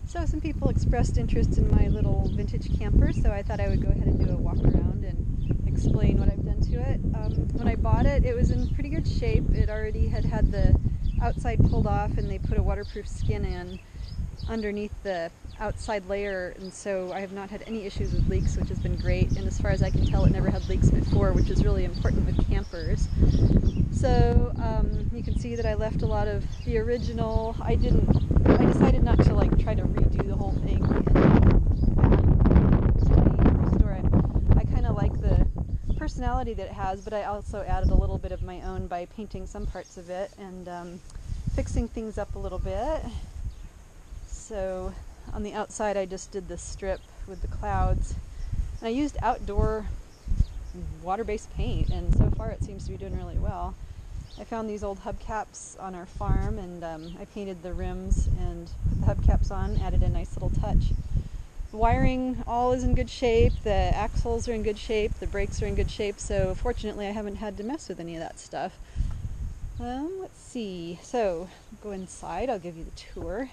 So some people expressed interest in my little vintage camper, so I thought I would go ahead and do a walk around and explain what I've done to it. When I bought it, it was in pretty good shape. It already had the outside pulled off, and they put a waterproof skin in underneath the outside layer, and so I have not had any issues with leaks, which has been great. And as far as I can tell, it never had leaks before, which is really important with campers. So you can see that I left a lot of the original. I decided not to try to redo the whole thing and restore it. I kind of like the personality that it has, but I also added a little bit of my own by painting some parts of it and fixing things up a little bit. So on the outside I just did this strip with the clouds, and I used outdoor water-based paint, and so far it seems to be doing really well. I found these old hubcaps on our farm, and I painted the rims and put the hubcaps on, added a nice little touch. The wiring all is in good shape, the axles are in good shape, the brakes are in good shape, so fortunately I haven't had to mess with any of that stuff. Let's see, so go inside, I'll give you the tour.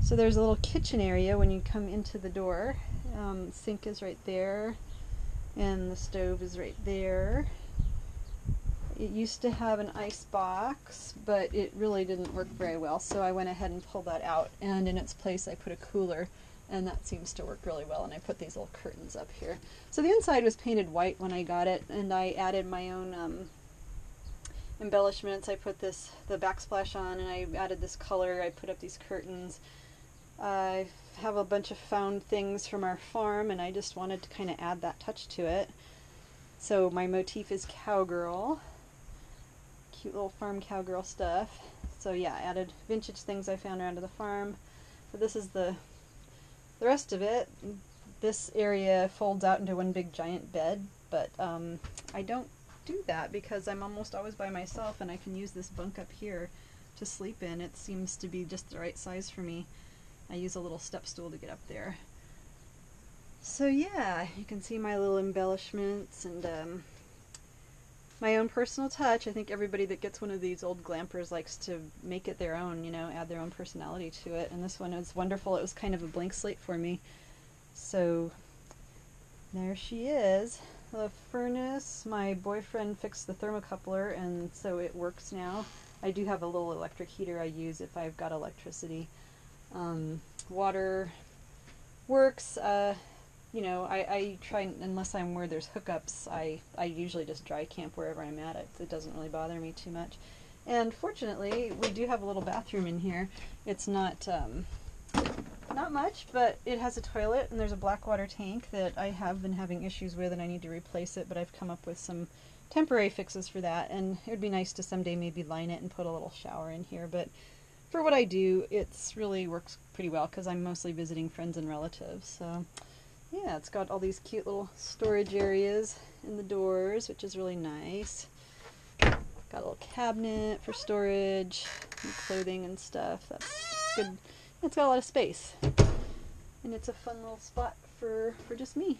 So there's a little kitchen area when you come into the door. Sink is right there, and the stove is right there. It used to have an ice box, but it really didn't work very well, so I went ahead and pulled that out, and in its place I put a cooler, and that seems to work really well, and I put these little curtains up here. So the inside was painted white when I got it, and I added my own embellishments. I put the backsplash on, and I added this color. I put up these curtains. I have a bunch of found things from our farm, and I just wanted to kind of add that touch to it. So my motif is cowgirl. Cute little farm cowgirl stuff. So yeah, I added vintage things I found around the farm. So this is the rest of it. This area folds out into one big giant bed, but I don't do that because I'm almost always by myself, and I can use this bunk up here to sleep in. It seems to be just the right size for me. I use a little step stool to get up there. So yeah, you can see my little embellishments and my own personal touch. I think everybody that gets one of these old glampers likes to make it their own, you know, add their own personality to it. And this one is wonderful. It was kind of a blank slate for me. So there she is. The furnace, my boyfriend fixed the thermocoupler, and so it works now. I do have a little electric heater I use if I've got electricity. Water works. You know, I try, unless I'm where there's hookups, I usually just dry camp wherever I'm at. It doesn't really bother me too much. And fortunately, we do have a little bathroom in here. It's not much, but it has a toilet, and there's a black water tank that I have been having issues with, and I need to replace it, but I've come up with some temporary fixes for that, and it would be nice to someday maybe line it and put a little shower in here. But for what I do, it's really works pretty well because I'm mostly visiting friends and relatives. So yeah, it's got all these cute little storage areas in the doors, which is really nice. Got a little cabinet for storage and clothing and stuff. That's good. It's got a lot of space, and it's a fun little spot for just me.